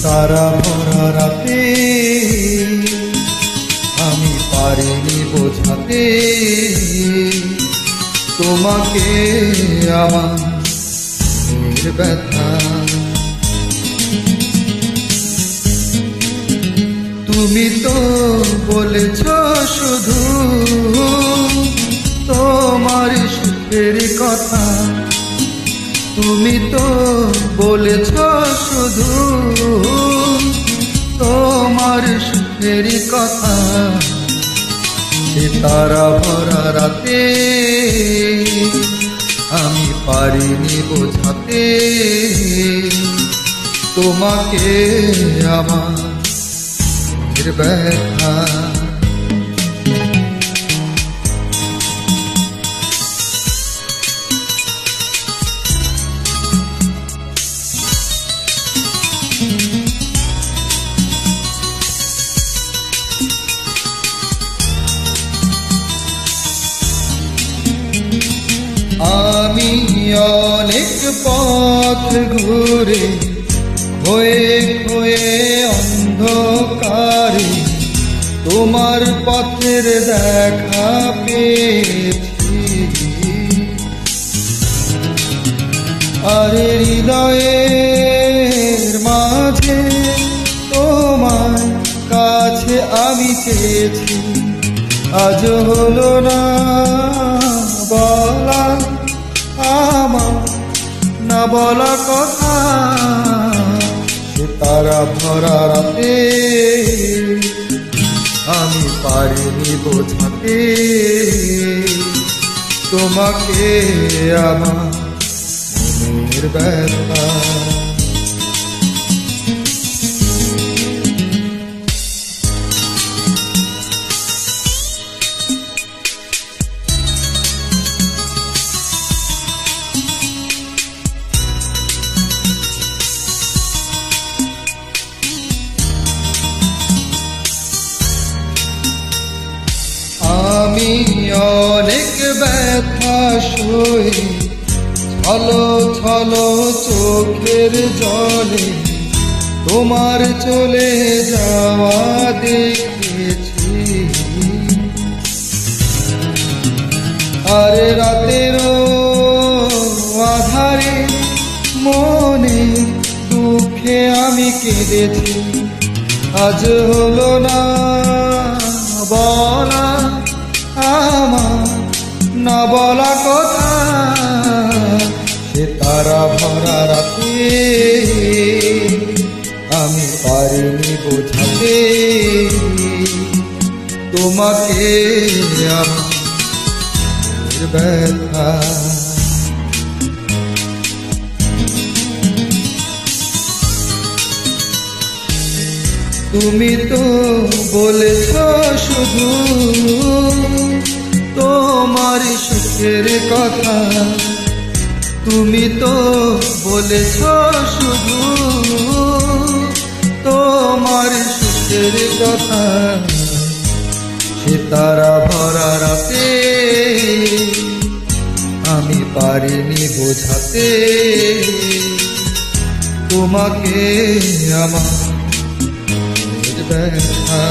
তারা ভরা রাতে আমি পারিনি বোঝাতে তোমাকে আমার মনের ব্যথা। তুমি তো বলেছ শুধু তোমার সুখের কথা, তুমি তো বলেছ শুধু তোমার সুখের কথা। সে তারা ভরা রাতে আমি পারিনি বোঝাতে তোমাকে আমার মনের ব্যথা। আমি অনেক পথ ঘুরে হয়ে হয়ে অন্ধকারে তোমার পথের দেখা পেয়েছি। আর হৃদয়ের মাঝে তোমার কাছে আমি চেয়েছি, আজ হলো না বলা আমার না বলা কথা। সে তারা ভরা রাতে আমি পারিনি বোঝাতে তোমাকে আমার মনের ব্যথা। আমি অনেক ব্যথা সই ছলো ছলো চোখের জলে তোমার চলে যাওয়া দেখেছি। আর রাতের আধারে মনে দুঃখে আমি কেঁদেছি, আজ হলো না বলা আমার না বলা কথা। সে তারা ভরা রাতে আমি পারিনি বোঝাতে তোমাকে আমার মনের ব্যথা। তুমি তো বলেছ শুধু তোমার সুখের কথা, তুমি তো বলেছ শুধু তোমার সুখের কথা। সে তারা ভরা রাতে আমি পারিনি বোঝাতে তোমাকে আমার ব্যথা।